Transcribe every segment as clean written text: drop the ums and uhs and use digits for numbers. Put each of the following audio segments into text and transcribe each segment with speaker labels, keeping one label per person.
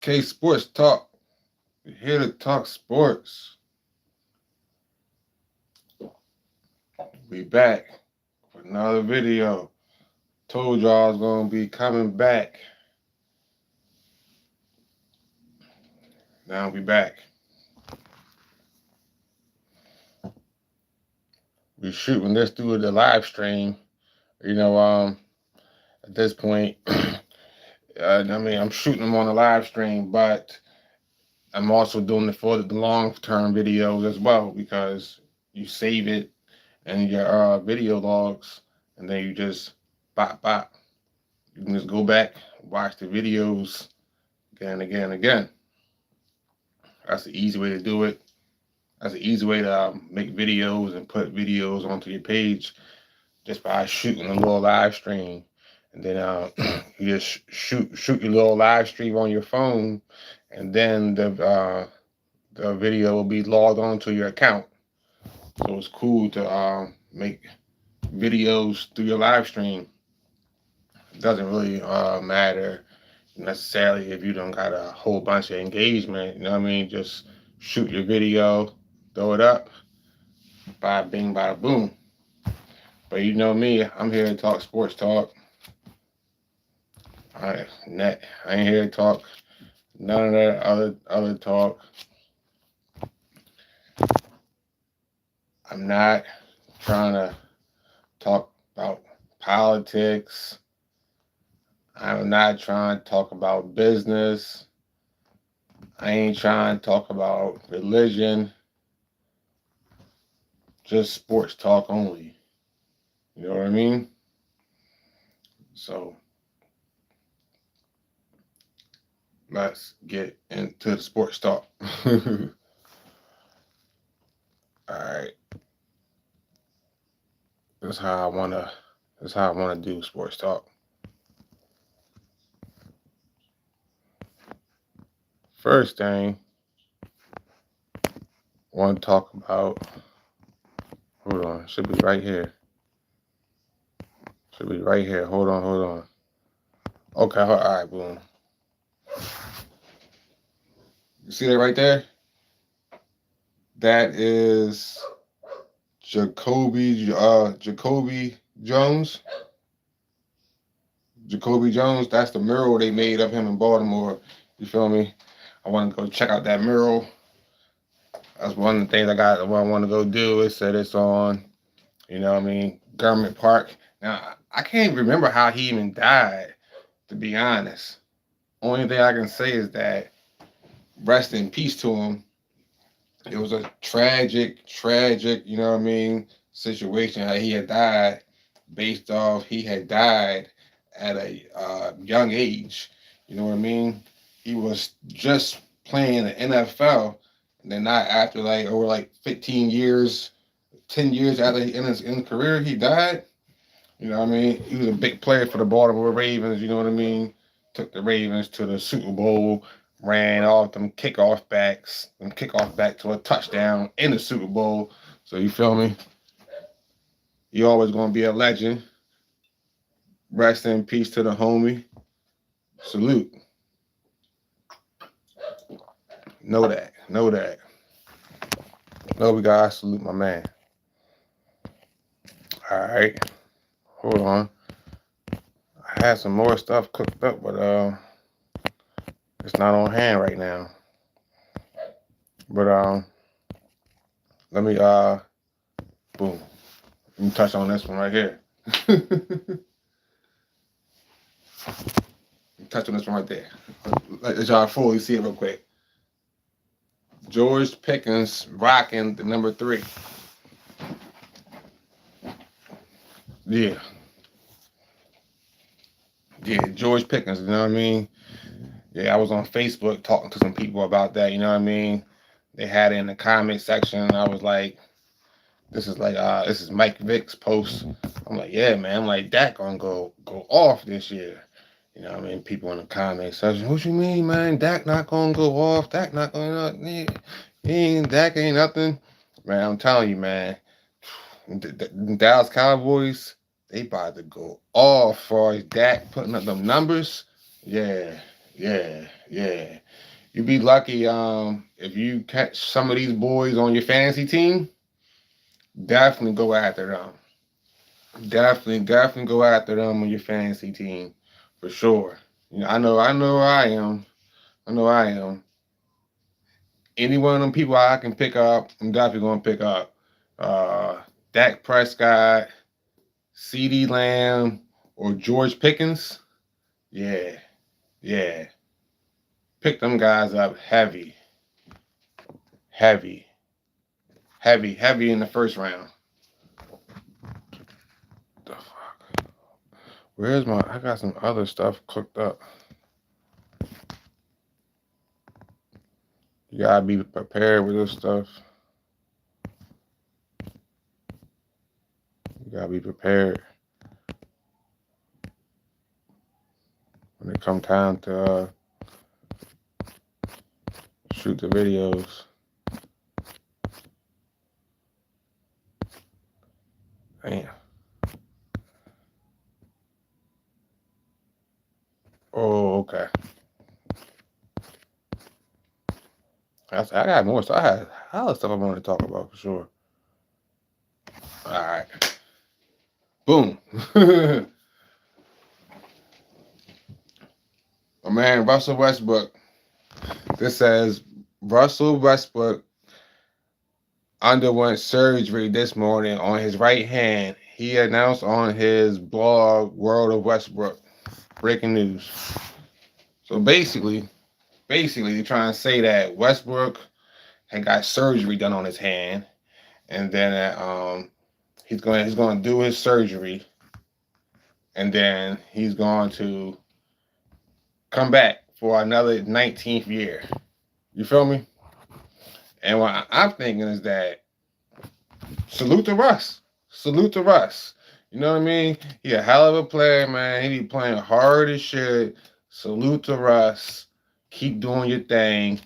Speaker 1: K Sports Talk. We're here to talk sports. We back with another video. Told y'all I was gonna be coming back. Now we back. We shooting this through the live stream. At this point, I'm shooting them on the live stream, but I'm also doing it for the long-term videos as well because you save it in your video logs, and then you just bop. You can just go back, watch the videos again and again and again. That's the easy way to do it. That's the easy way to make videos and put videos onto your page just by shooting a little live stream. And then you just shoot your little live stream on your phone, and then the video will be logged onto your account. So it's cool to make videos through your live stream. It doesn't really matter necessarily if you don't got a whole bunch of engagement. You know what I mean? Just shoot your video, throw it up, bada bing, bada boom. But you know me, I'm here to talk sports talk. I ain't here to talk none of that other talk. I'm not trying to talk about politics. I'm not trying to talk about business. I ain't trying to talk about religion. Just sports talk only. You know what I mean? So let's get into the sports talk. All right. That's how I wanna do sports talk. First thing I want to talk about. Hold on, should be right here. Hold on. Okay, all right, boom. You see that right there? That is Jacoby Jones. Jacoby Jones, that's the mural they made of him in Baltimore. You feel me? I want to go check out that mural. That's one of the things I want to go do. It said it's on, Government Park. Now, I can't remember how he even died, to be honest. Only thing I can say is that rest in peace to him. It was a tragic, situation how he had died based off he had died at a young age. You know what I mean? He was just playing the NFL, and then not after over 15 years, 10 years after in his career, he died. You know what I mean? He was a big player for the Baltimore Ravens. You know what I mean? Took the Ravens to the Super Bowl, ran off them kickoff back to a touchdown in the Super Bowl. So you feel me? You always gonna be a legend. Rest in peace to the homie. Salute. Know that. No, we gotta salute my man. All right. Hold on. I had some more stuff cooked up, but it's not on hand right now. But let me boom. Let me touch on this one right here. Touch on this one right there. Let y'all fully see it real quick. George Pickens rocking the number 3. Yeah, George Pickens, you know what I mean? Yeah, I was on Facebook talking to some people about that, you know what I mean? They had it in the comment section, and I was like, this is Mike Vick's post. I'm like, yeah, man, I'm like, Dak gonna go off this year. You know what I mean? People in the comment section, what you mean, man? Dak not gonna go off. Dak not gonna, Dak ain't nothing. Man, I'm telling you, man, the Dallas Cowboys, they about to go off for Dak putting up them numbers. Yeah, Yeah, yeah. You be lucky if you catch some of these boys on your fantasy team. Definitely go after them. Definitely go after them on your fantasy team for sure. I know I am. I know I am. Any one of them people I can pick up, I'm definitely gonna pick up. Dak Prescott, CeeDee Lamb, or George Pickens. Yeah, yeah. Pick them guys up heavy, heavy, heavy in the first round. The fuck? Where's my? I got some other stuff cooked up. You gotta be prepared with this stuff. You gotta be prepared when it come time to shoot the videos. Damn. Oh, okay. I got more stuff. I had other stuff I wanted to talk about for sure. All right. Boom. My man Russell Westbrook. This says Russell Westbrook underwent surgery this morning on his right hand. He announced on his blog, World of Westbrook. Breaking news. So basically, they're trying to say that Westbrook had got surgery done on his hand, and then he's going to do his surgery, and then he's going to come back for another 19th year. You feel me? And what I'm thinking is that salute to Russ. Salute to Russ. You know what I mean? He a hell of a player, man. He be playing hard as shit. Salute to Russ. Keep doing your thing.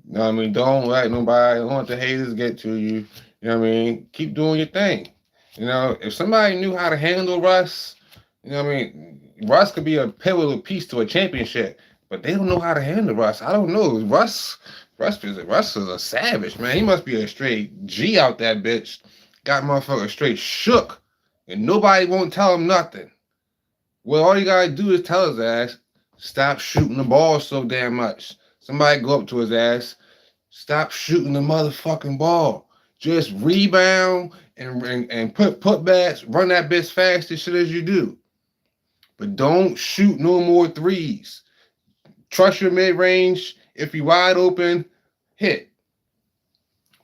Speaker 1: You know what I mean? Don't let nobody, don't let the haters get to you. You know what I mean? Keep doing your thing. You know, if somebody knew how to handle Russ, you know what I mean? Russ could be a pivotal piece to a championship, but they don't know how to handle Russ. I don't know. Russ is a savage, man. He must be a straight G out that bitch. Got motherfucker straight shook, and nobody won't tell him nothing. Well, all you gotta do is tell his ass, stop shooting the ball so damn much. Somebody go up to his ass, stop shooting the motherfucking ball. Just rebound and put putbacks, run that bitch fast as shit as you do. But don't shoot no more threes. Trust your mid-range. If you wide open, hit.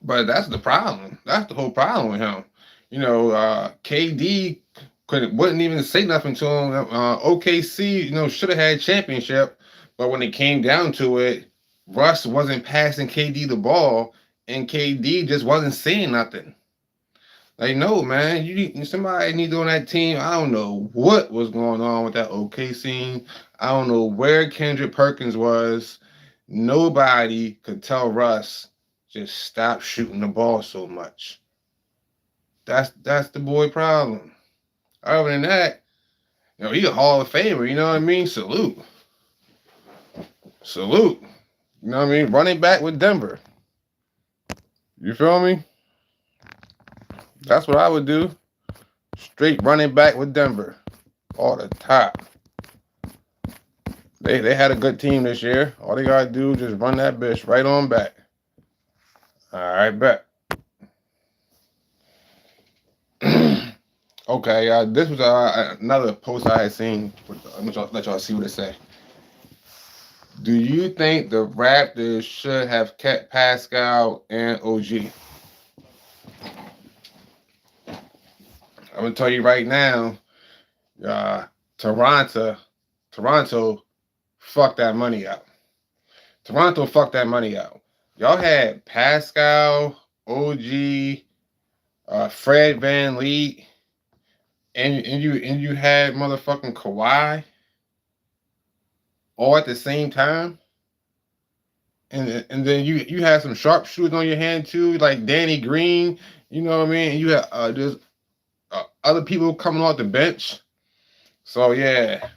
Speaker 1: But that's the problem. That's the whole problem with him. You know, KD wouldn't even say nothing to him. OKC, you know, should have had championship. But when it came down to it, Russ wasn't passing KD the ball, and KD just wasn't saying nothing. Like, no, man, somebody need on that team. I don't know what was going on with that OKC. I don't know where Kendrick Perkins was. Nobody could tell Russ just stop shooting the ball so much. That's the boy problem. Other than that, you know, he's a Hall of Famer. You know what I mean? Salute. You know what I mean? Running back with Denver. You feel me? That's what I would do. Straight running back with Denver. All the top. They had a good team this year. All they gotta do is just run that bitch right on back. All right, bet. Okay, this was another post I had seen. Let y'all see what it say. Do you think the Raptors should have kept Pascal and OG? I'm gonna tell you right now, Toronto fucked that money up. Toronto fucked that money out. Y'all had Pascal, OG, Fred VanVleet, and you had motherfucking Kawhi all at the same time. And then you had some sharpshooters on your hand too, like Danny Green. You know what I mean? And you had there's other people coming off the bench. So yeah,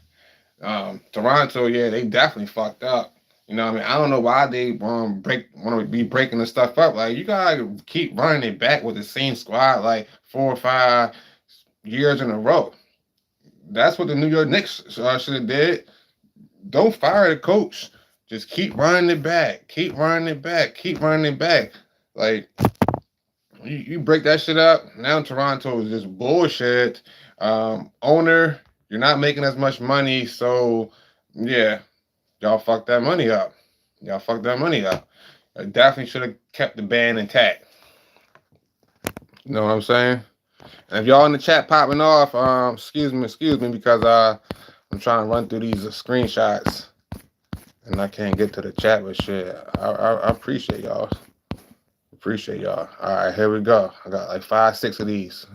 Speaker 1: Toronto, yeah, they definitely fucked up. You know what I mean? I don't know why they want to be breaking the stuff up. Like, you gotta keep running it back with the same squad like 4 or 5 years in a row. That's what the New York Knicks should have did. Don't fire the coach. Just keep running it back. Keep running it back. Keep running it back. Like, you break that shit up. Now Toronto is just bullshit. Owner, you're not making as much money, so yeah, y'all fucked that money up. Y'all fucked that money up. I definitely should have kept the band intact. You know what I'm saying? And if y'all in the chat popping off, excuse me, because I'm trying to run through these screenshots and I can't get to the chat, but shit, I appreciate y'all. Appreciate y'all. All right, here we go. I got like 5, 6 of these.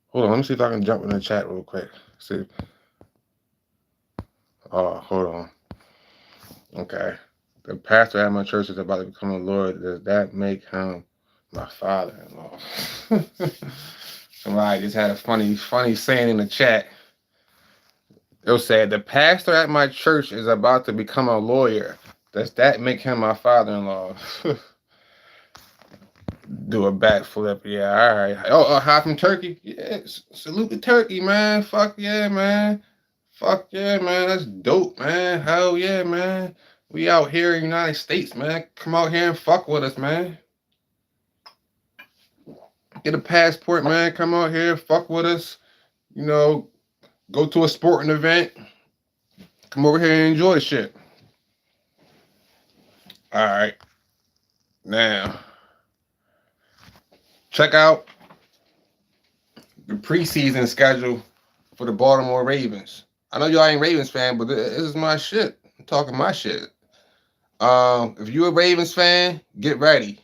Speaker 1: Hold on, let me see if I can jump in the chat real quick. See. Oh, hold on. Okay. The pastor at my church is about to become a Lord. Does that make him my father-in-law? Somebody just had a funny saying in the chat. It'll say, the pastor at my church is about to become a lawyer. Does that make him my father-in-law? Do a backflip. Yeah, all right. Oh, hi from Turkey. Yeah, salute the Turkey, man. Fuck yeah, man. Fuck yeah, man. That's dope, man. Hell yeah, man. We out here in the United States, man. Come out here and fuck with us, man. Get a passport, man. Come out here, fuck with us. You know, go to a sporting event. Come over here and enjoy the shit. All right. Now, check out the preseason schedule for the Baltimore Ravens. I know y'all ain't Ravens fan, but this is my shit. I'm talking my shit. If you're a Ravens fan, get ready.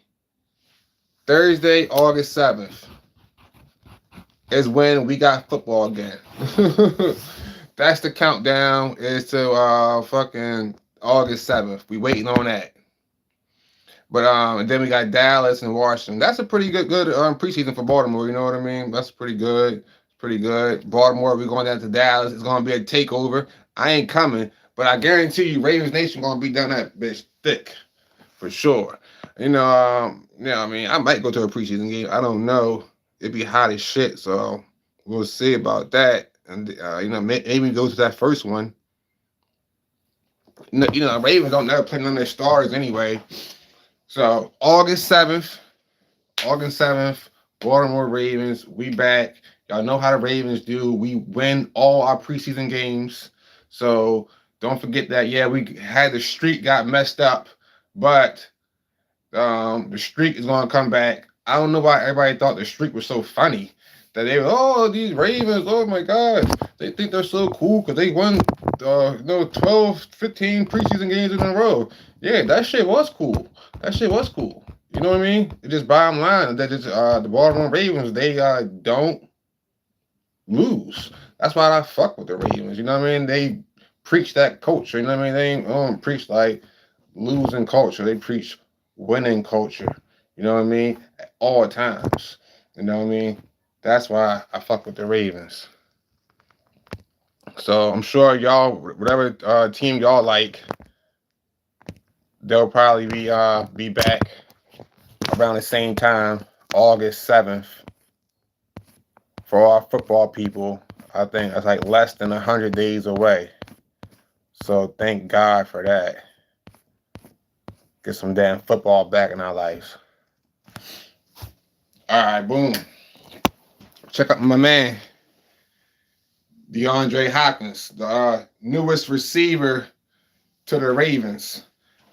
Speaker 1: Thursday, August 7th is when we got football again. That's the countdown, is to fucking August 7th. We waiting on that. But and then we got Dallas and Washington. That's a pretty good preseason for Baltimore, you know what I mean? That's pretty good. Pretty good. Baltimore, we're going down to Dallas. It's gonna be a takeover. I ain't coming, but I guarantee you Ravens Nation gonna be down that bitch thick. For sure. You know, yeah, I mean, I might go to a preseason game. I don't know. It'd be hot as shit, so we'll see about that. And you know, maybe go to that first one. You know, Ravens don't never play none of their stars anyway. So August 7th, Baltimore Ravens, we back. Y'all know how the Ravens do. We win all our preseason games. So don't forget that. Yeah, we had the streak got messed up, but the streak is gonna come back. I don't know why everybody thought the streak was so funny. That they were, oh, these Ravens, oh my God, they think they're so cool because they won 12, 15 preseason games in a row. Yeah, that shit was cool. That shit was cool. You know what I mean? It just bottom line that just the Baltimore Ravens, they don't lose. That's why I fuck with the Ravens. You know what I mean? They preach that culture. You know what I mean? They don't preach like losing culture. They preach winning culture. You know what I mean? At all times. You know what I mean? That's why I fuck with the Ravens. So I'm sure y'all, whatever team y'all like, they'll probably be back around the same time, August 7th. For our football people, I think that's like less than 100 days away. So thank God for that. Get some damn football back in our lives. All right, boom. Check out my man, DeAndre Hopkins, the newest receiver to the Ravens.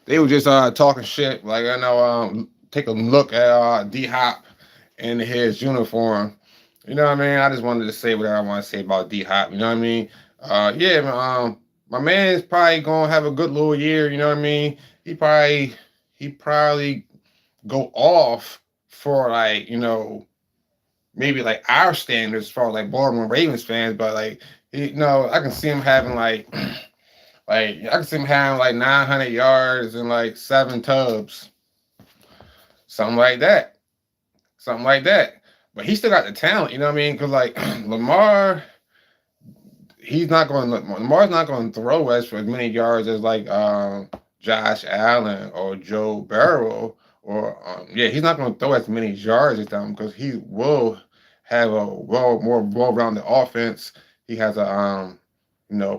Speaker 1: They were just talking shit. Like, I know, take a look at D-Hop in his uniform. You know what I mean? I just wanted to say whatever I want to say about D-Hop. You know what I mean? Yeah, my man is probably going to have a good little year. You know what I mean? He probably go off for, like, you know, maybe like our standards for like Baltimore Ravens fans, but like, you know, I can see him having like I can see him having like 900 yards and like 7 tubs, something like that, But he still got the talent, you know what I mean? Because like Lamar, he's not going. Lamar's not going to throw us for as many yards as like Josh Allen or Joe Burrow or yeah, he's not going to throw as many yards as them because he will have a more well-rounded offense. He has a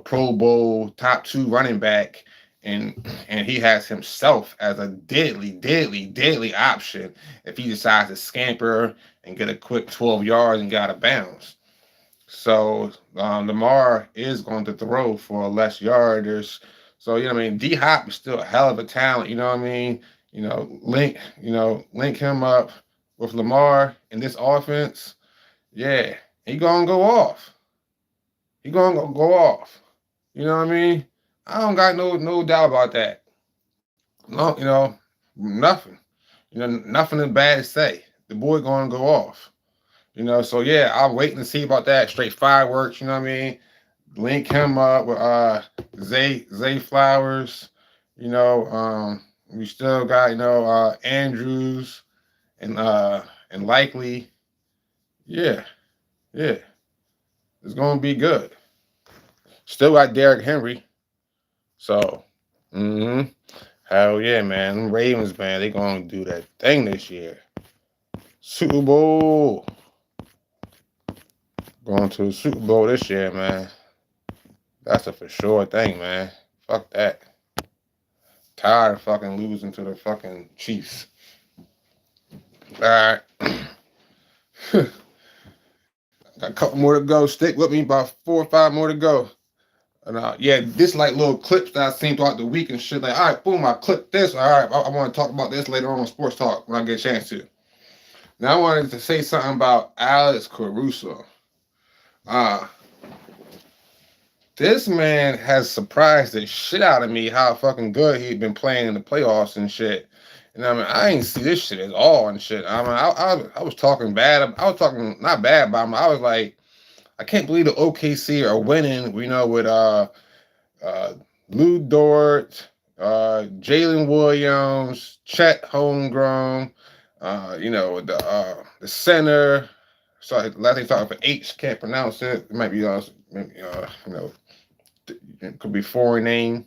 Speaker 1: Pro Bowl top 2 running back, and he has himself as a deadly option if he decides to scamper and get a quick 12 yards and get out of bounds. So Lamar is going to throw for less yarders. So D Hop is still a hell of a talent. You know what I mean? Link him up with Lamar in this offense. Yeah, he gonna go off. He gonna go off. You know what I mean? I don't got no doubt about that. No, nothing. Nothing bad to say. The boy gonna go off. So yeah, I'm waiting to see about that. Straight fireworks, you know what I mean? Link him up with Zay Flowers. We still got, Andrews and Likely. Yeah. It's gonna be good. Still got Derrick Henry. So hell yeah, man. Them Ravens, man, they gonna do that thing this year. Super Bowl. Going to the Super Bowl this year, man. That's a for sure thing, man. Fuck that. Tired of fucking losing to the fucking Chiefs. Alright. Got a couple more to go. Stick with me, about 4 or 5 more to go. And yeah, this like little clips that I seen throughout the week and shit. Like, all right, boom, I clipped this. All right, I want to talk about this later on Sports Talk when I get a chance to. Now I wanted to say something about Alex Caruso. This man has surprised the shit out of me how fucking good he'd been playing in the playoffs and shit. And I ain't see this shit at all and shit. I was talking bad. I was talking not bad about him. I was like, I can't believe the OKC are winning. With Lou Dort, Jalen Williams, Chet Holmgren, the center. Sorry, last thing started for H, can't pronounce it. It might be it could be foreign name.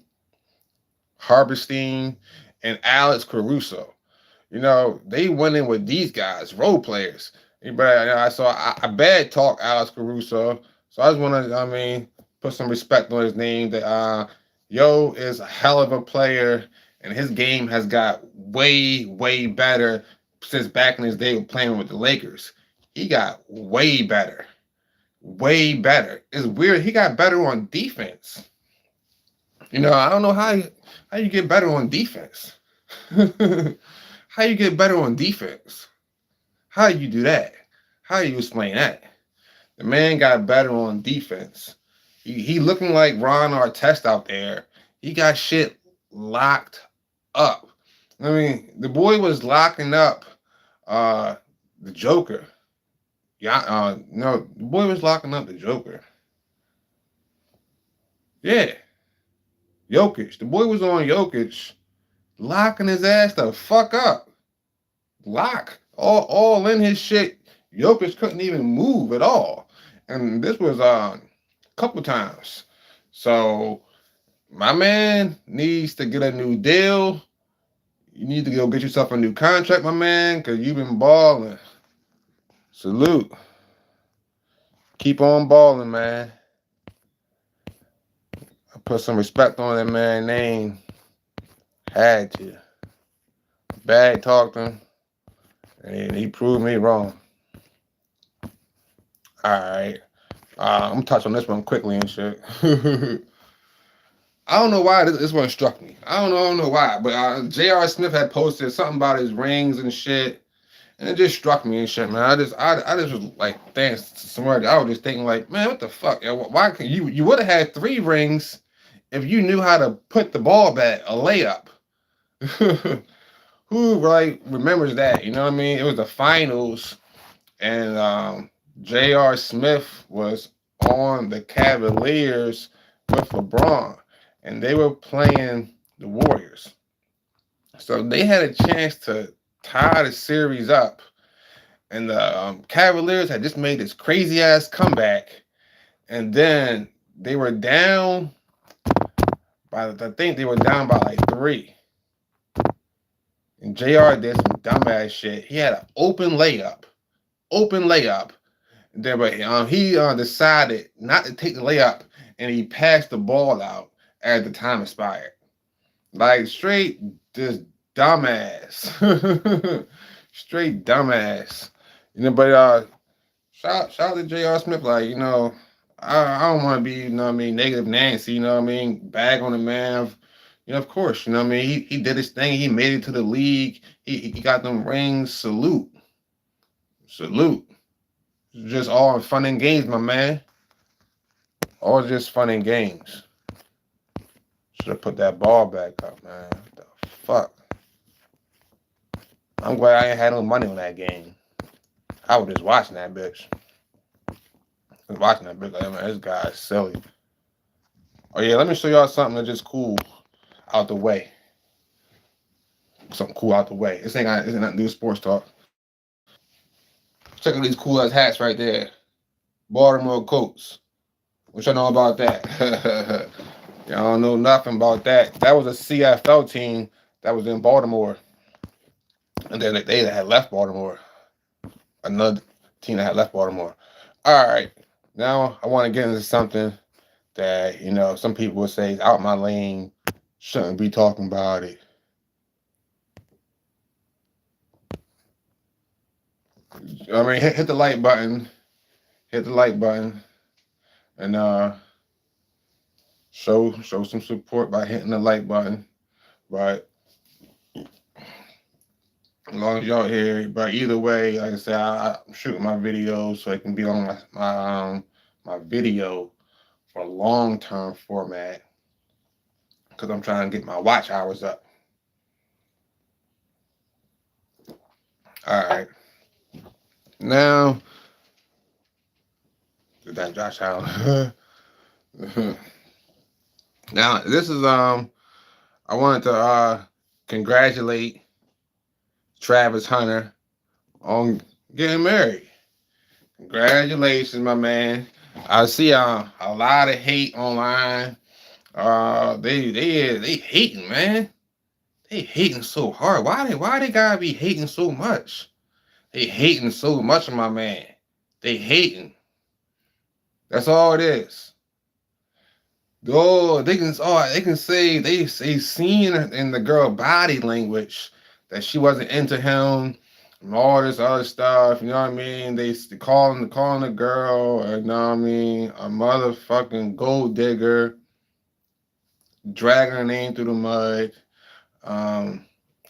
Speaker 1: Harberstein and Alex Caruso. They went in with these guys, role players. But I bad talk Alex Caruso. So I just want to, put some respect on his name. That Yo is a hell of a player, and his game has got way better since back in his day of playing with the Lakers. He got way better. It's weird. He got better on defense. I don't know how you get better on defense. How you get better on defense? How do you do that? How do you explain that? The man got better on defense. He looking like Ron Artest out there. He got shit locked up. The boy was locking up the Joker. No, the boy was locking up the Joker. Yeah. Jokic. The boy was on Jokic, locking his ass the fuck up. Lock. All in his shit. Jokic couldn't even move at all. And this was a couple times. So my man needs to get a new deal. You need to go get yourself a new contract, my man, because you've been balling. Salute. Keep on balling, man. I put some respect on that man's name. Had to. Bad talked him. And he proved me wrong. Alright. I'm going to touch on this one quickly and shit. I don't know why this one struck me. I don't know why. But J.R. Smith had posted something about his rings and shit. And it just struck me and shit, man. I just was like, thanks somewhere. I was just thinking like, man, what the fuck? Why can you would have had 3 rings if you knew how to put the ball back, a layup. Who remembers that? You know what I mean? It was the finals, and J.R. Smith was on the Cavaliers with LeBron, and they were playing the Warriors. So they had a chance to tie the series up, and the Cavaliers had just made this crazy ass comeback, and then they were down I think they were down by like 3. And JR did some dumbass shit. He had an open layup. Then, but he decided not to take the layup, and he passed the ball out as the time expired. Like straight, just dumbass, straight dumbass. But shout out to J.R. Smith. Like I don't want to be negative Nancy. Bag on the man. Of course. He did his thing. He made it to the league. He got them rings. Salute. Just all fun and games, my man. All just fun and games. Should have put that ball back up, man. What the fuck? I'm glad I ain't had no money on that game. I was just watching that bitch. Like, man, this guy's silly. Oh yeah, let me show y'all something that's just cool out the way. Something cool out the way. This ain't nothing to do with sports talk. Check out these cool ass hats right there. Baltimore Colts. What y'all know about that? Y'all don't know nothing about that. That was a CFL team that was in Baltimore. And then they had left Baltimore. Another team that had left Baltimore. All right. Now I want to get into something that, some people would say is out my lane. Shouldn't be talking about it. I mean, hit the like button. Hit the like button. And show some support by hitting the like button. But as long as y'all here, but either way, like I said, I'm shooting my videos so it can be on my video for long-term format because I'm trying to get my watch hours up. All right. Now, that Josh Allen. Now, this is I wanted to congratulate Travis Hunter on getting married. Congratulations, my man. I see a lot of hate online. They hating, man. They hating so hard. Why they gotta be hating so much? They hating so much of my man. They hating. That's all it is. Oh, they can say they seen in the girl body language that she wasn't into him and all this other stuff. You know what I mean? They calling the girl, you know what I mean, a motherfucking gold digger, dragging her name through the mud. And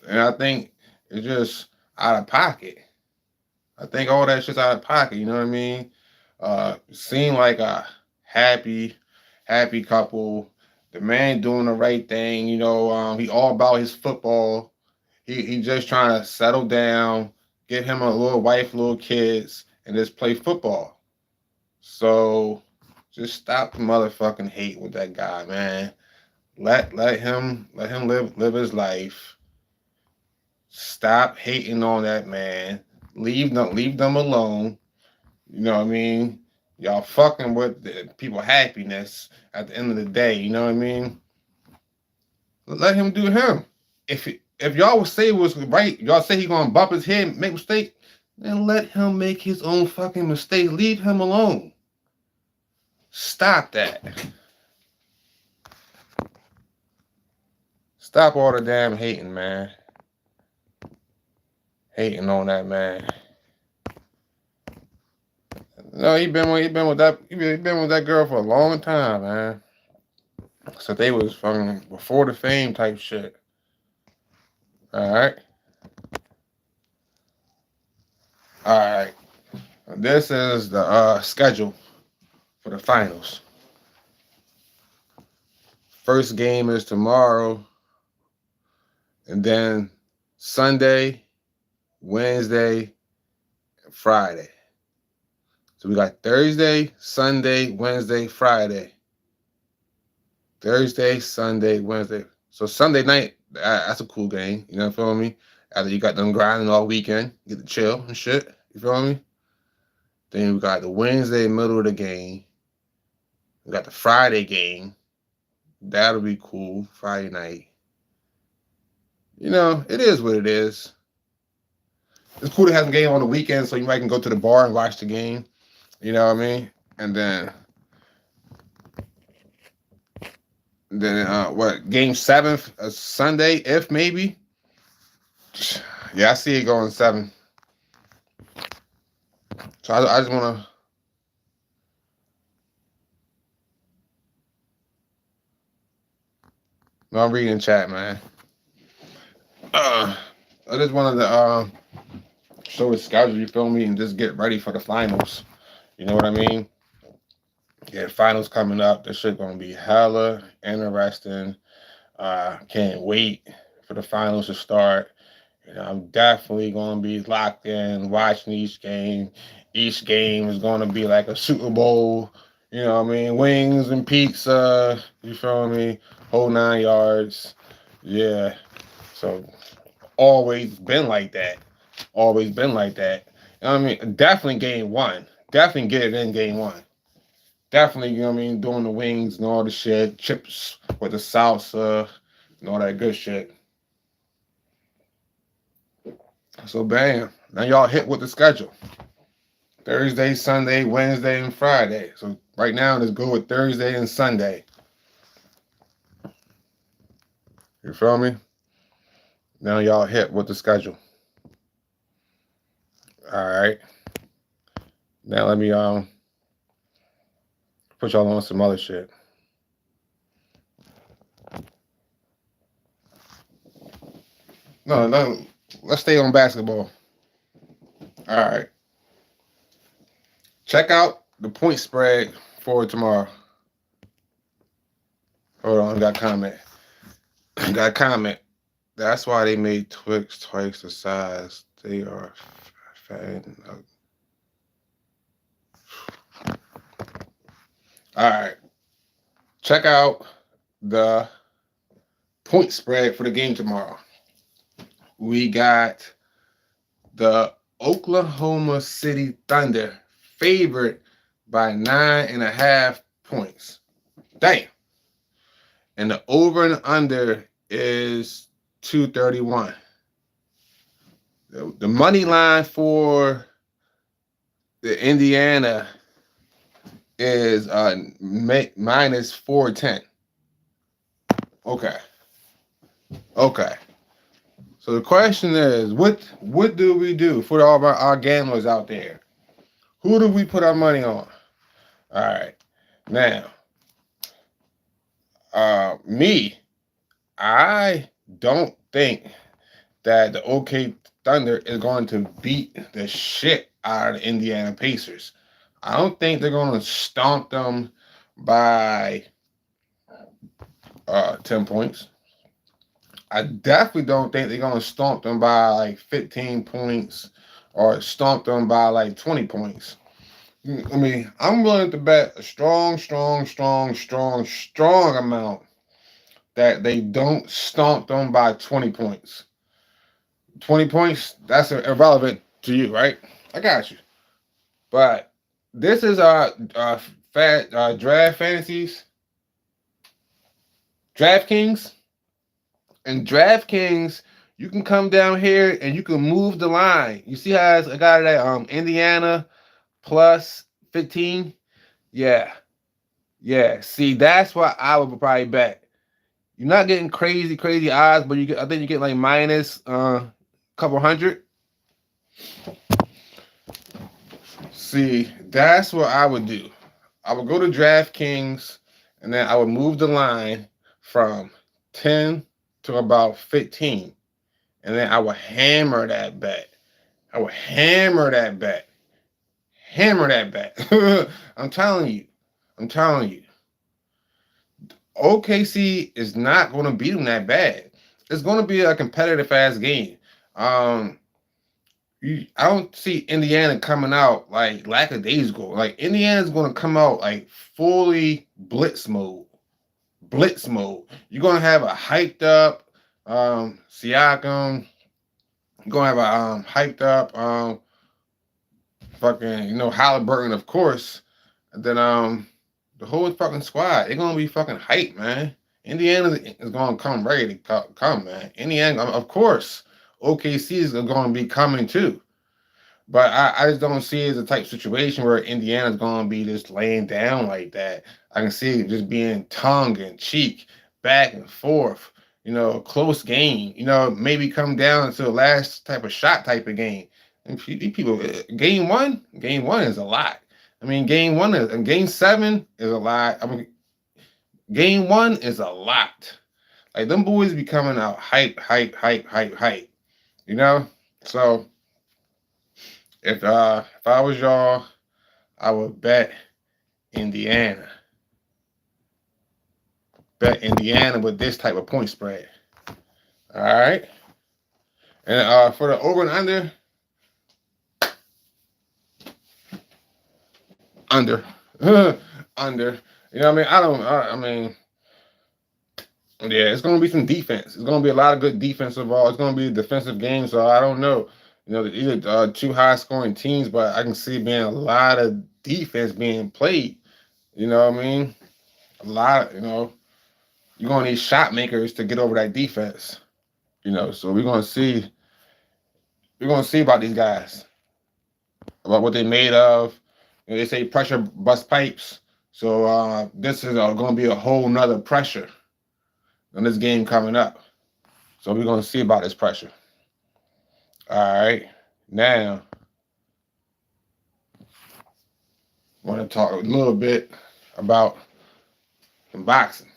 Speaker 1: I think it's just out of pocket. I think all that shit's out of pocket. You know what I mean? Seem like a happy couple. The man doing the right thing. He all about his football. He just trying to settle down, get him a little wife, little kids, and just play football. So just stop the motherfucking hate with that guy, man. Let him live his life. Stop hating on that man. Leave them alone. You know what I mean? Y'all fucking with the people happiness at the end of the day. You know what I mean? Let him do him. If y'all would say it was right, y'all say he gonna bump his head, make mistake, then let him make his own fucking mistake. Leave him alone. Stop that. Stop all the damn hating, man. Hating on that man. No, he been with that girl for a long time, man. So they was fucking before the fame type shit. All right. This is the schedule for the finals. First game is tomorrow, and then Sunday, Wednesday, and Friday. So we got Thursday, Sunday, Wednesday, Friday. Thursday, Sunday, Wednesday. So Sunday night, that's a cool game. You know what I feel me? After you got them grinding all weekend, get to chill and shit. You feel me? Then we got the Wednesday middle of the game. We got the Friday game. That'll be cool. Friday night. It is what it is. It's cool to have a game on the weekend so you might can go to the bar and watch the game. You know what I mean? And then what? Game 7, Sunday, if maybe. Yeah, I see it going 7. So I just want to. No, I'm reading chat, man. I just wanted to show the schedule, you feel me, and just get ready for the finals. You know what I mean? Yeah, finals coming up. This shit gonna be hella interesting. Can't wait for the finals to start. I'm definitely gonna be locked in, watching each game. Each game is gonna be like a Super Bowl. You know what I mean? Wings and pizza. You feel me? Whole 9 yards. Yeah. So always been like that. Always been like that. You know what I mean? Definitely game 1. Definitely get it in game 1. Definitely, you know what I mean, doing the wings and all the shit, chips with the salsa and all that good shit. So bam, now y'all hit with the schedule. Thursday, Sunday, Wednesday, and Friday. So right now, let's go with Thursday and Sunday. You feel me? Now y'all hit with the schedule. All right. Now let me put y'all on some other shit. No, let's stay on basketball. All right. Check out the point spread for tomorrow. Hold on, got a comment. Got a comment. That's why they made Twix twice the size. They are fat. All right. Check out the point spread for the game tomorrow. We got the Oklahoma City Thunder favored by 9.5 points. Damn. And the over and under is 231. The money line for the Indiana is minus 410. Okay. So the question is, what do we do for all of our gamblers out there? Who do we put our money on? All right. Now, me, I don't think that the OK Thunder is going to beat the shit out of the Indiana Pacers. I don't think they're going to stomp them by 10 points. I definitely don't think they're going to stomp them by like 15 points or stomp them by like 20 points. I mean, I'm willing to bet a strong amount that they don't stomp them by 20 points. 20 points, that's irrelevant to you, right? I got you. But this is draft fantasies. DraftKings. And DraftKings, you can come down here and you can move the line. You see how I got it at Indiana plus 15? Yeah. See, that's what I would probably bet. You're not getting crazy odds, but I think you get like minus a couple hundred. See, that's what I would do. I would go to DraftKings and then I would move the line from 10 to about 15. And then I would hammer that bet. Hammer that bet. I'm telling you. OKC is not going to beat them that bad. It's going to be a competitive ass game. I don't see Indiana coming out like lackadaisical. Like Indiana's going to come out like fully blitz mode. You're going to have a hyped up Siakam. You're going to have a hyped up Halliburton, of course. And then The whole fucking squad, they're gonna be fucking hype, man. Indiana is gonna come ready to come, man. Indiana, of course, OKC is gonna be coming too. But I just don't see it as a type situation where Indiana's going to be just laying down like that. I can see it just being tongue and cheek, back and forth, close game, maybe come down to the last type of shot type of game. And these people, game one is a lot. I mean, game 7 is a lot. I mean, game 1 is a lot. Like, them boys be coming out hype, hype, hype, hype, hype, you know? So, if I was y'all, I would bet Indiana. Bet Indiana with this type of point spread. All right. And for the over and under, under. You know what I mean? Yeah, it's gonna be some defense. It's gonna be a lot of good defensive ball. It's gonna be a defensive game. So I don't know. Either two high scoring teams, but I can see being a lot of defense being played. You know what I mean? A lot. You're gonna need shot makers to get over that defense. So we're gonna see. We're gonna see about these guys, about what they made of. They say pressure bust pipes. So this is gonna be a whole nother pressure in this game coming up. So we're gonna see about this pressure. All right. Now, I want to talk a little bit about some boxing.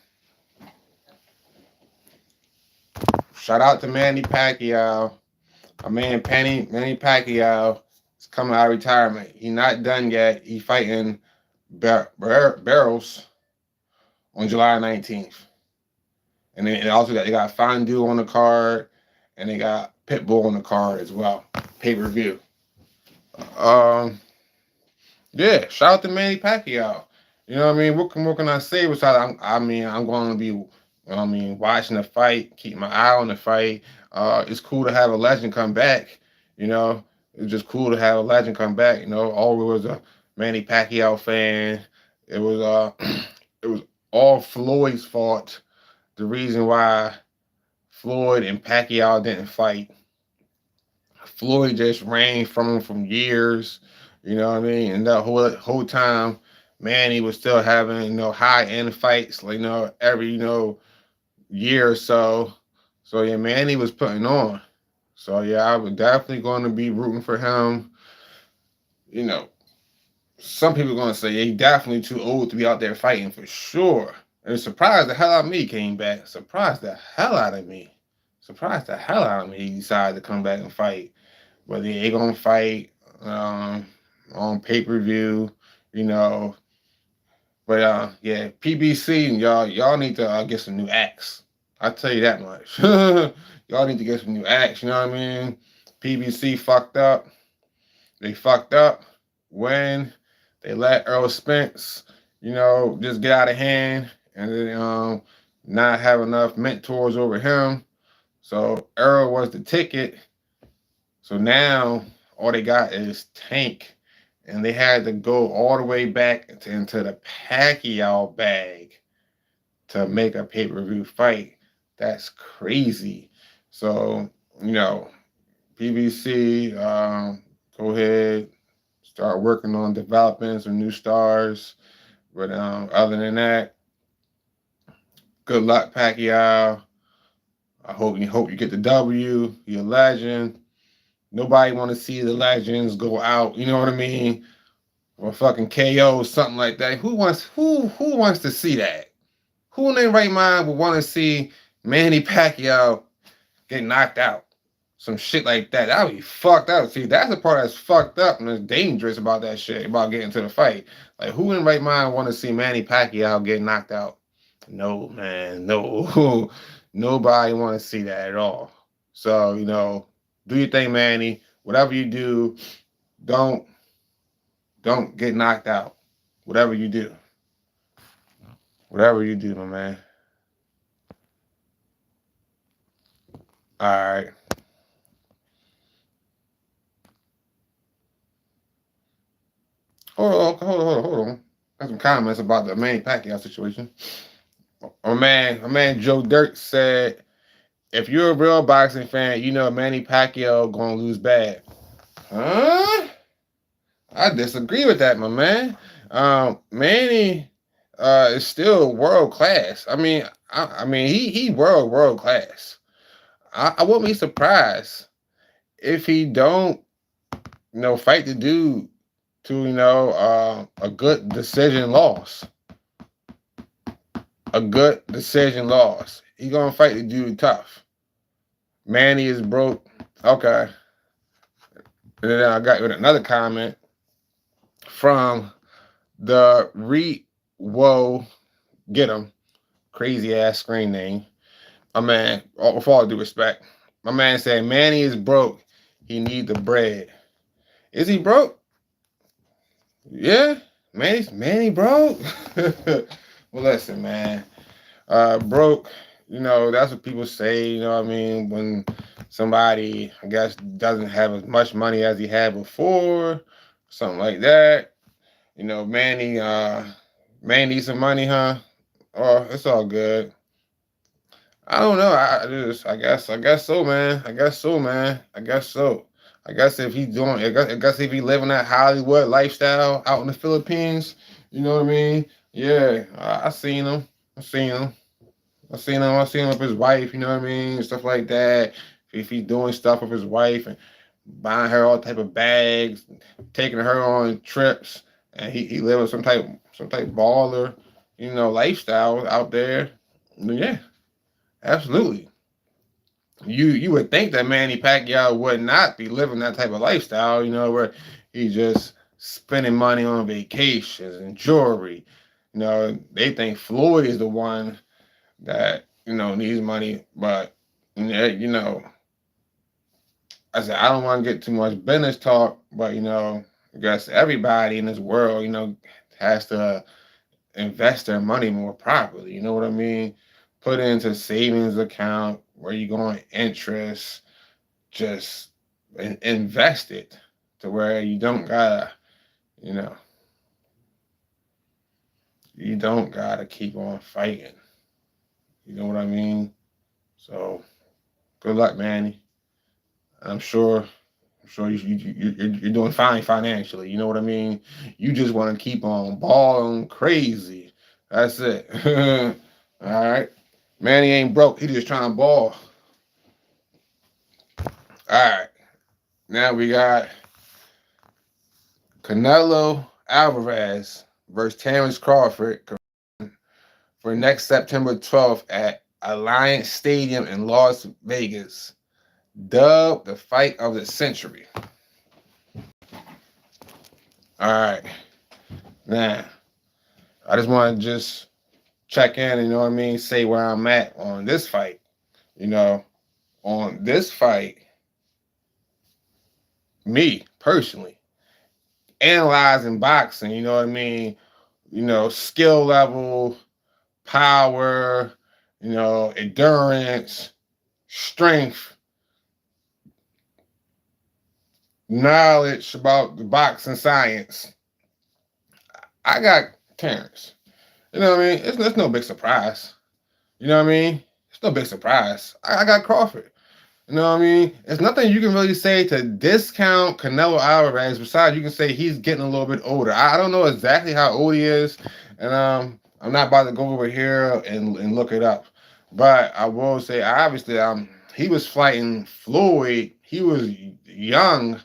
Speaker 1: Shout out to Manny Pacquiao. My man Manny Pacquiao is coming out of retirement. He's not done yet. He's fighting Barrows on July 19th. And then also they got Fondue on the card, and they got Pitbull on the card as well. Pay-per-view. Yeah, shout out to Manny Pacquiao. You know what I mean? What can I say? Besides, I'm going to be, watching the fight, keep my eye on the fight. It's cool to have a legend come back. It's just cool to have a legend come back. Always was a Manny Pacquiao fan. It was it was all Floyd's fault. The reason why Floyd and Pacquiao didn't fight. Floyd just ran from him from years. You know what I mean? And that whole time, Manny was still having, high end fights, every, year or so. So yeah, Manny was putting on. So yeah, I was definitely going to be rooting for him. Some people are going to say he's definitely too old to be out there fighting for sure. And surprised the hell out of me came back. Surprised the hell out of me. He decided to come back and fight. But they ain't going to fight on pay-per-view, But yeah, PBC, y'all need to get some new acts. I'll tell you that much. Y'all need to get some new acts, you know what I mean? PBC fucked up. They fucked up when they let Earl Spence, just get out of hand and then not have enough mentors over him. So Earl was the ticket. So now all they got is Tank. And they had to go all the way back into the Pacquiao bag to make a pay-per-view fight. That's crazy. So, PBC, go ahead, start working on developing some new stars. But other than that, good luck, Pacquiao. I hope you get the W. You're a legend. Nobody want to see the legends go out. You know what I mean? Or fucking KO, something like that. Who wants to see that? Who in their right mind would want to see Manny Pacquiao get knocked out? Some shit like that. That would be fucked up. See, that's the part that's fucked up and it's dangerous about that shit, about getting to the fight. Like, who in their right mind want to see Manny Pacquiao get knocked out? No, man. No. Nobody want to see that at all. So, do your thing, Manny. Whatever you do, don't get knocked out. Whatever you do. Whatever you do, my man. All right. Hold on. got some comments about the Manny Pacquiao situation. My man Joe Dirt said, if you're a real boxing fan, you know Manny Pacquiao gonna lose bad. Huh? I disagree with that, my man. Manny is still world class. I mean he world class. I wouldn't be surprised if he don't fight the dude to a good decision loss. A good decision loss. He gonna fight the dude tough. Manny is broke. Okay. And then I got with another comment from the Whoa Get him. Crazy ass screen name. My man, with all due respect, my man said Manny is broke. He need the bread. Is he broke? Yeah. Manny broke. Well, listen, man. Broke, that's what people say, when somebody, I guess, doesn't have as much money as he had before, something like that. Manny needs some money, huh? Oh, it's all good. I don't know. I guess so, man. I guess so, man. I guess so. I guess if he living that Hollywood lifestyle out in the Philippines, you know what I mean? Yeah, I seen him. I seen him. I seen him with his wife, you know what I mean? Stuff like that. If he's doing stuff with his wife and buying her all type of bags, taking her on trips, and he living some type baller, lifestyle out there. Yeah, absolutely. You would think that Manny Pacquiao would not be living that type of lifestyle, where he's just spending money on vacations and jewelry. They think Floyd is the one that needs money, but I said I don't want to get too much business talk, but I guess everybody in this world has to invest their money more properly. You know what I mean? Put it into savings account where you go on interest, just invest it to where you know you don't gotta keep on fighting. You know what I mean? So good luck, Manny. I'm sure. I'm sure you're doing fine financially. You know what I mean? You just want to keep on balling crazy. That's it. All right. Manny ain't broke. He just trying to ball. All right. Now we got Canelo Alvarez versus Terrence Crawford for next September 12th at Alliance Stadium in Las Vegas. Dubbed the fight of the century. All right. Now, I just want to just check in, say where I'm at on this fight. On this fight, me personally, analyzing boxing, skill level, power, endurance, strength, knowledge about the boxing science. I got Terrence. You know what I mean? It's no big surprise. You know what I mean? It's no big surprise. I got Crawford. You know what I mean? It's nothing you can really say to discount Canelo Alvarez. Besides, you can say he's getting a little bit older. I don't know exactly how old he is, and I'm not about to go over here and look it up. But I will say, obviously, he was fighting Floyd. He was young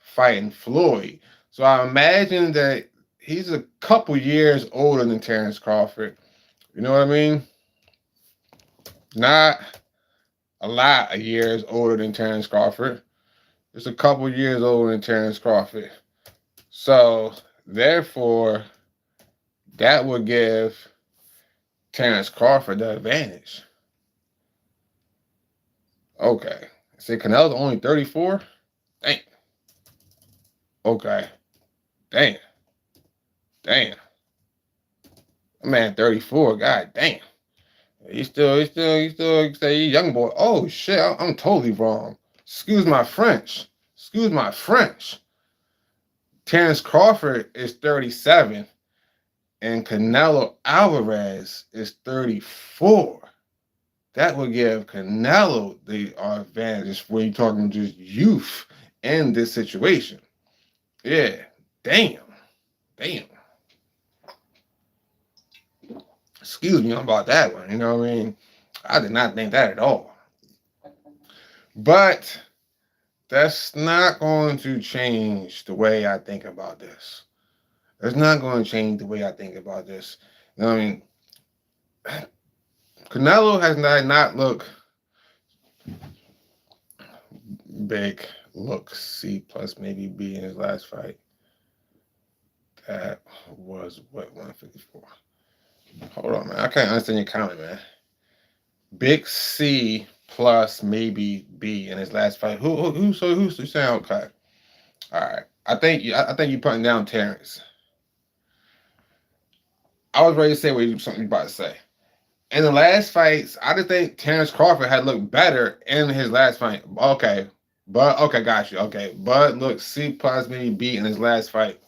Speaker 1: fighting Floyd. So I imagine that he's a couple years older than Terrence Crawford. You know what I mean? Not a lot of years older than Terrence Crawford. Just a couple years older than Terrence Crawford. So, therefore, that would give Terrence Crawford the advantage. Okay. Say Canelo's only 34? Dang. Okay. Damn. Damn. Man, 34. God damn. He still say he's young boy. Oh shit, I'm totally wrong. Excuse my French. Excuse my French. Terrence Crawford is 37. and Canelo Alvarez is 34. That would give Canelo the advantage when you're talking just youth in this situation. Yeah, damn. Excuse me about that one. You know what I mean? I did not think that at all. But that's not going to change the way I think about this. It's not going to change the way I think about this. You know what I mean? Canelo has not looked big. Look C plus maybe B in his last fight. That was what 154. Hold on, man. I can't understand your comment, man. Big C plus maybe B in his last fight. Who's saying okay? All right. I think you're putting down Terrence. I was ready to say something you about to say. In the last fights, I just think Terrence Crawford had looked better in his last fight. Okay. But okay, got you. Okay. But look, C plus maybe B in his last fight.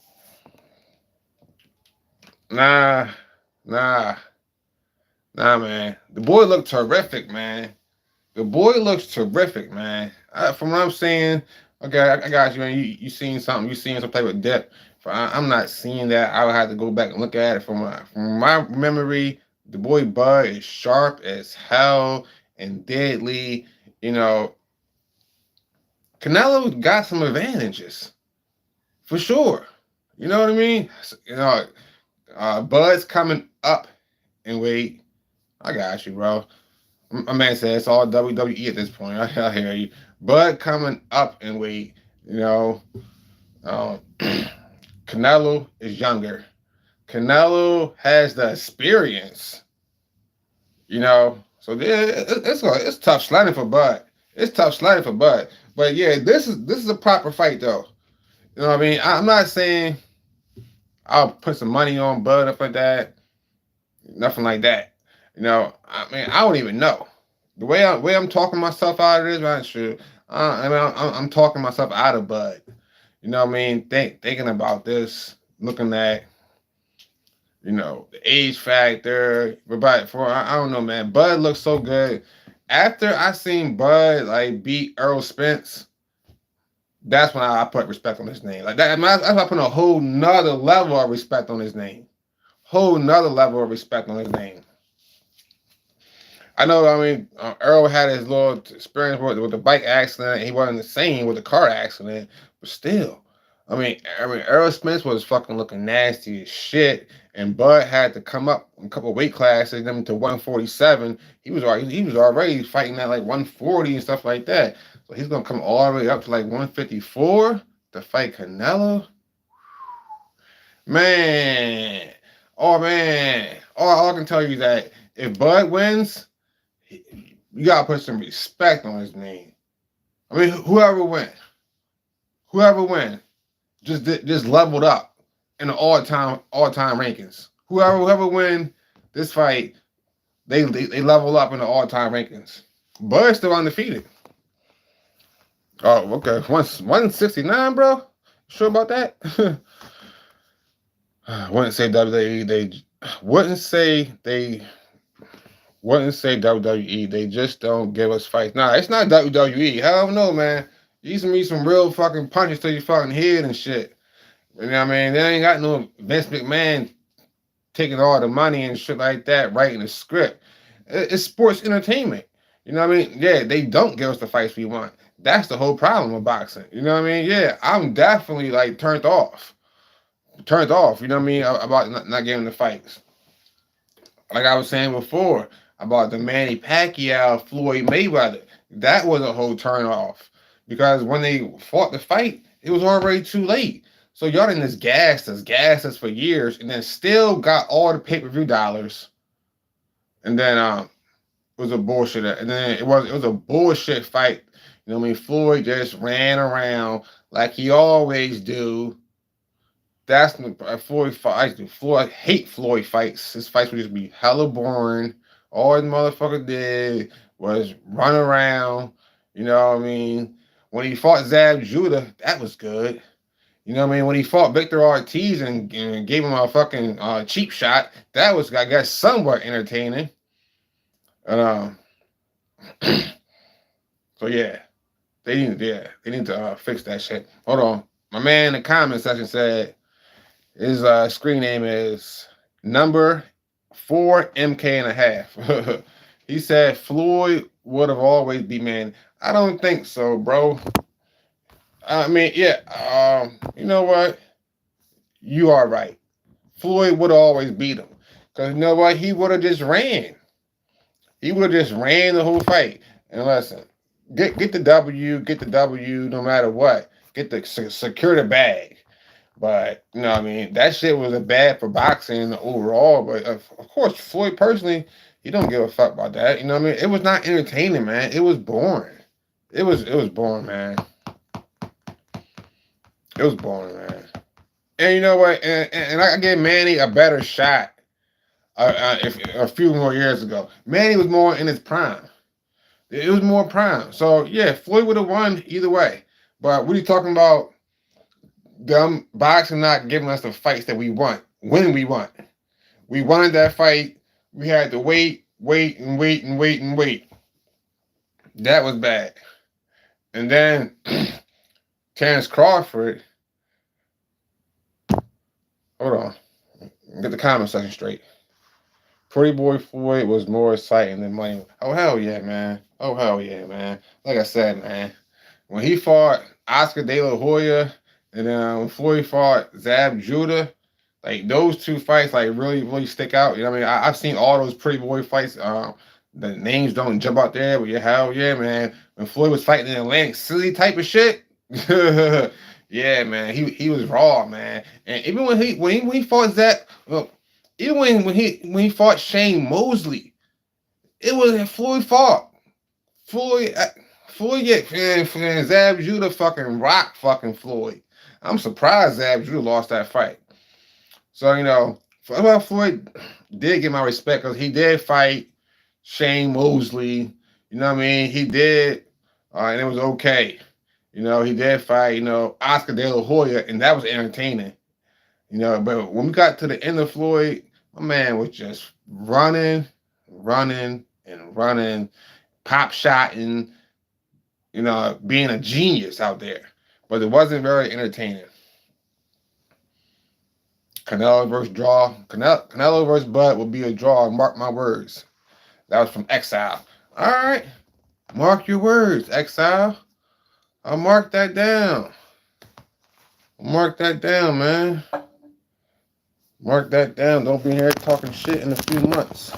Speaker 1: Nah, man. The boy looked terrific, man. The boy looks terrific, man. From what I'm saying, okay, I got you, man. You seen something? You seen some type of depth? I'm not seeing that. I would have to go back and look at it from my memory. The boy Bud is sharp as hell and deadly. You know, Canelo got some advantages for sure. You know what I mean? You know, Bud's coming up in weight. I got you, bro. My man said it's all WWE at this point. I hear you. Bud coming up in weight, you know. Canelo is younger. Canelo has the experience, you know. So it's tough sledding for Bud. But yeah, this is a proper fight though. You know what I mean? I'm not saying I'll put some money on Bud up like that. Nothing like that. You know, I mean, I don't even know. The way I'm talking myself out of this, right? Sure. I'm talking myself out of Bud. You know what I mean? Thinking about this, looking at, you know, the age factor. But I don't know, man. Bud looks so good. After I seen Bud like beat Earl Spence, that's when I put respect on his name. Like that, that's when I put a whole nother level of respect on his name. Whole nother level of respect on his name. I know, I mean, Earl had his little experience with the bike accident. He wasn't the same with the car accident, but still. I mean, Earl Spence was fucking looking nasty as shit, and Bud had to come up a couple of weight classes, them to 147. He was already fighting at like 140 and stuff like that. So he's gonna come all the way up to like 154 to fight Canelo. Man, man, all I can tell you is that if Bud wins, you gotta put some respect on his name. I mean, whoever win, just leveled up in the all-time rankings. Whoever win this fight, they level up in the all-time rankings. Bud's still undefeated. Oh, okay. 169, bro. Sure about that? Wouldn't say WWE. Wouldn't say WWE. They just don't give us fights. Nah, it's not WWE. Hell no, man. You used to meet some real fucking punches to your fucking head and shit. You know what I mean? They ain't got no Vince McMahon taking all the money and shit like that, writing the script. It's sports entertainment. You know what I mean? Yeah, they don't give us the fights we want. That's the whole problem with boxing. You know what I mean? Yeah, I'm definitely like turned off. You know what I mean? About not getting the fights. Like I was saying before about the Manny Pacquiao Floyd Mayweather. That was a whole turn off. Because when they fought the fight, it was already too late. So y'all didn't just gas us for years, and then still got all the pay-per-view dollars. And then it was a bullshit. And then it was a bullshit fight. You know what I mean? Floyd just ran around like he always do. That's Floyd fights. I hate Floyd fights. His fights would just be hella boring. All his motherfucker did was run around. You know what I mean? When he fought Zab Judah, that was good. You know what I mean? When he fought Victor Ortiz and gave him a fucking cheap shot, that was, I guess, somewhat entertaining. Um, so yeah, they need to fix that shit. Hold on, my man in the comment section said his screen name is number 4MK and a half. He said Floyd would have always beat Manny. I don't think so, bro. I mean, yeah, you know what? You are right. Floyd would have always beat him. Because you know what? He would have just ran. He would have just ran the whole fight. And listen, get the W no matter what. Get the secure the bag. But you know what I mean? That shit was a bad for boxing overall. But of course, Floyd personally, he don't give a fuck about that. You know what I mean? It was not entertaining, man. It was boring. It was boring, man. It was boring, man. And you know what? And I gave Manny a better shot if, a few more years ago. Manny was more in his prime. It was more prime. So, yeah, Floyd would have won either way. But what are you talking about? Them boxing not giving us the fights that we want when we want. We wanted that fight. We had to wait. That was bad. And then Terrence Crawford. Hold on. Get the comment section straight. Pretty Boy Floyd was more exciting than Money. Oh, hell yeah, man. Oh, hell yeah, man. Like I said, man, when he fought Oscar De La Hoya and then when Floyd fought Zab Judah, like those two fights, like really stick out. You know what I mean? I've seen all those Pretty Boy fights. The names don't jump out there, but yeah, hell yeah, man. When Floyd was fighting in Atlantic City type of shit, yeah, man, he was raw, man. And even when he fought Zab, well, even when he fought Shane Mosley, it was Floyd fought. Floyd and Zab Judah fucking rock fucking Floyd. I'm surprised Zab Judah lost that fight. So, you know, Floyd did get my respect because he did fight Shane Mosley. You know what I mean? He did, and it was okay. You know, he did fight, you know, Oscar De La Hoya, and that was entertaining. You know, but when we got to the end of Floyd, my man was just running, pop shotting, you know, being a genius out there. But it wasn't very entertaining. Canelo versus draw. Canelo versus Bud will be a draw. Mark my words. That was from Exile. All right. Mark your words, Exile. I'll mark that down. Mark that down, man. Mark that down. Don't be here talking shit in a few months.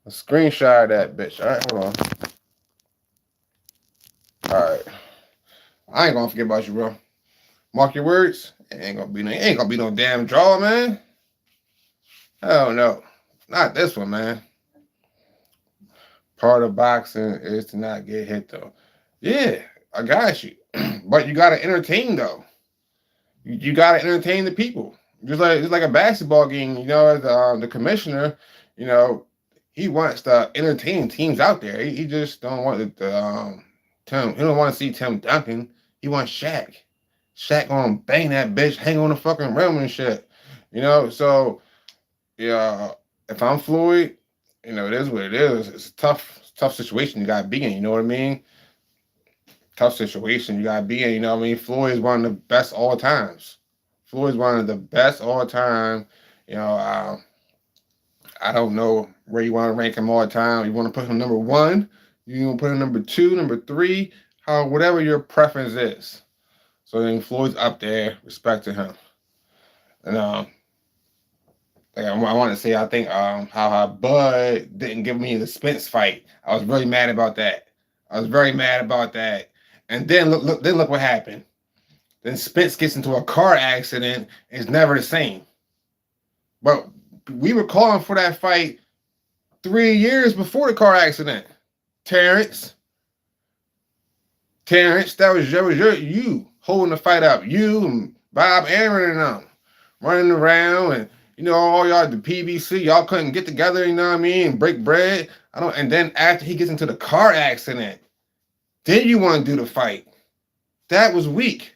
Speaker 1: A screenshot of that bitch. All right, hold on. All right. I ain't gonna forget about you, bro. Mark your words. It ain't gonna be no damn draw, man. Hell no. Not this one, man. Part of boxing is to not get hit, though. Yeah, I got you. But you gotta entertain, though. You gotta entertain the people. Just like a basketball game, you know, as the commissioner, you know, he wants to entertain teams out there. He just don't want Tim. He don't want to see Tim Duncan. He wants Shaq. Shaq gonna bang that bitch, hang on the fucking rim and shit. You know, so yeah, if I'm Floyd, you know, it is what it is. It's a tough situation you gotta be in, you know what I mean? Tough situation you gotta be in, you know what I mean? Floyd is one of the best all times. Floyd's one of the best all time. You know, I don't know where you want to rank him all the time. You want to put him number one, you want to put him number two, number three, whatever your preference is. So then Floyd's up there, respect to him. And like I want to say, I think how Bud didn't give me the Spence fight. I was really mad about that. I was very mad about that. And then look what happened. Then Spence gets into a car accident. It's never the same. But we were calling for that fight 3 years before the car accident. Terrence, that was you holding the fight up. You and Bob Aaron and them running around, and you know all y'all the PBC, y'all couldn't get together. You know what I mean? Break bread. And then after he gets into the car accident, then you want to do the fight. That was weak.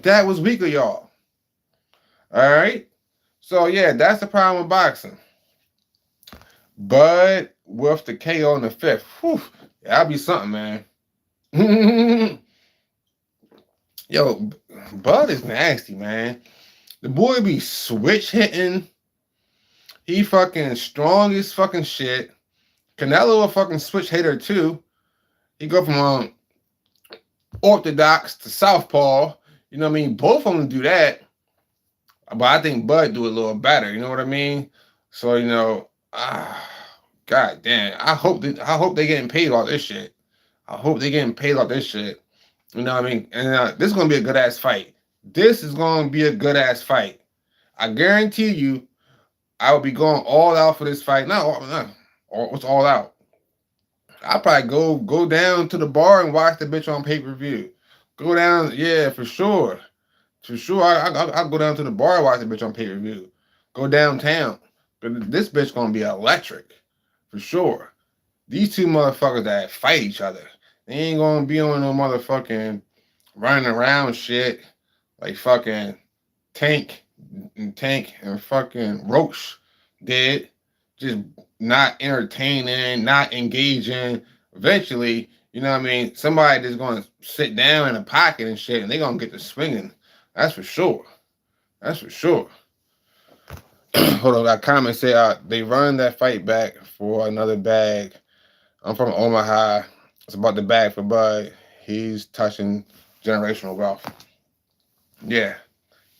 Speaker 1: That was weak of y'all. All right. So yeah, that's the problem with boxing. Bud with the KO in the fifth. Whew, that'll be something, man. Yo, Bud is nasty, man. The boy be switch hitting. He fucking strong as fucking shit. Canelo a fucking switch hitter too. He go from orthodox to southpaw. You know what I mean? Both of them do that. But I think Bud do it a little better. You know what I mean? So, god damn. I hope they getting paid off this shit. I hope they getting paid off this shit. You know what I mean? And this is gonna be a good ass fight. This is gonna be a good ass fight. I guarantee you, I will be going all out for this fight. What's all out? I'll probably go down to the bar and watch the bitch on pay-per-view. Go down, yeah, for sure. For sure, I'll go down to the bar and watch the bitch on pay-per-view. Go downtown. But this bitch gonna be electric. For sure. These two motherfuckers that fight each other, they ain't gonna be on no motherfucking running around shit like fucking Tank and fucking Roach did. Just not entertaining, not engaging. Eventually, you know what I mean? Somebody that's going to sit down in a pocket and shit, and they're going to get to swinging. That's for sure. That's for sure. Hold on, that comment say they run that fight back for another bag. I'm from Omaha. It's about the bag for Bud. He's touching generational wealth. Yeah.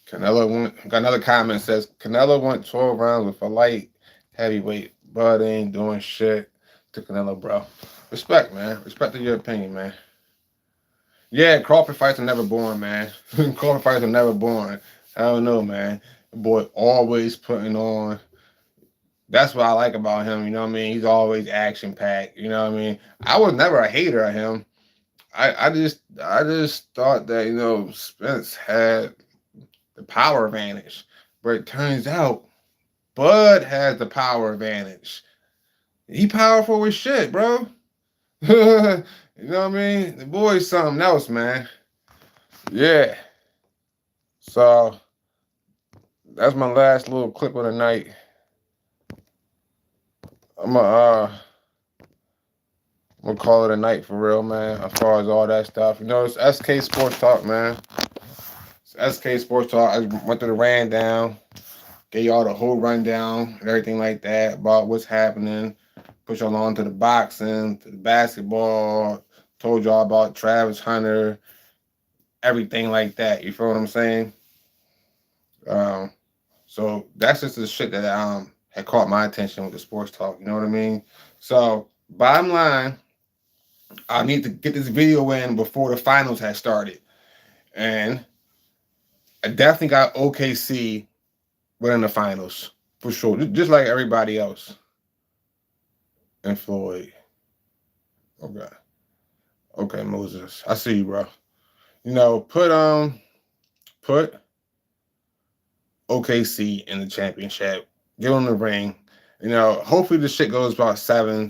Speaker 1: Canelo got another comment says Canelo went 12 rounds with a light heavyweight. Bud ain't doing shit to Canelo, bro. Respect, man. Respect to your opinion, man. Yeah, Crawford fights are never boring, man. Crawford fights are never boring. I don't know, man. The boy always putting on. That's what I like about him, you know what I mean? He's always action-packed, you know what I mean? I was never a hater of him. I just thought that, you know, Spence had the power advantage. But it turns out Bud has the power advantage. He powerful as shit, bro. You know what I mean? The boy's something else, man. Yeah. So that's my last little clip of the night. I'm gonna call it a night for real, man. As far as all that stuff, you know, it's SK Sports Talk, man. It's SK Sports Talk. I went through the rundown, gave y'all the whole rundown and everything like that about what's happening. Put y'all on to the boxing, to the basketball. Told y'all about Travis Hunter, everything like that. You feel what I'm saying? So that's just the shit that had caught my attention with the sports talk. You know what I mean? So bottom line, I need to get this video in before the finals had started, and I definitely got OKC winning the finals for sure, just like everybody else. And Floyd. Okay, Moses. I see you, bro. You know, put OKC in the championship. Get on the ring. You know, hopefully the shit goes about seven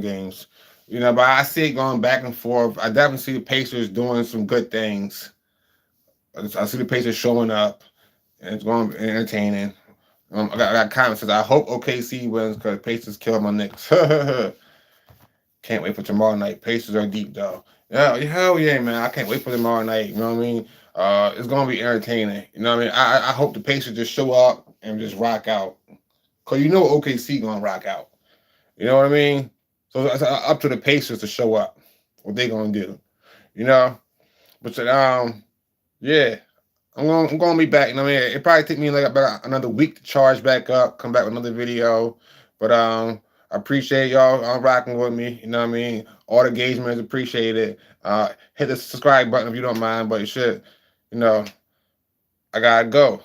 Speaker 1: games. You know, but I see it going back and forth. I definitely see the Pacers doing some good things. I see the Pacers showing up, and it's going to be entertaining. I got comments says I hope OKC wins because Pacers killed my Knicks. Can't wait for tomorrow night. Pacers are deep though. Yeah, hell yeah, man. I can't wait for tomorrow night. You know what I mean? It's gonna be entertaining. You know what I mean? I hope the Pacers just show up and just rock out. Cause you know OKC gonna rock out. You know what I mean? So it's up to the Pacers to show up. What they gonna do? You know? But yeah. I'm gonna be back. You know what I mean? It probably take me like about another week to charge back up, come back with another video. But I appreciate y'all rocking with me. You know what I mean? All the engagements, appreciate it. Hit the subscribe button if you don't mind, but shit, you know, I gotta go.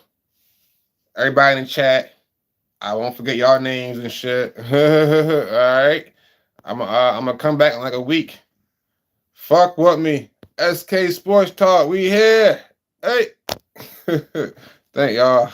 Speaker 1: Everybody in the chat, I won't forget y'all names and shit. All right, I'm gonna come back in like a week. Fuck with me. SK Sports Talk, we here. Hey. Thank y'all.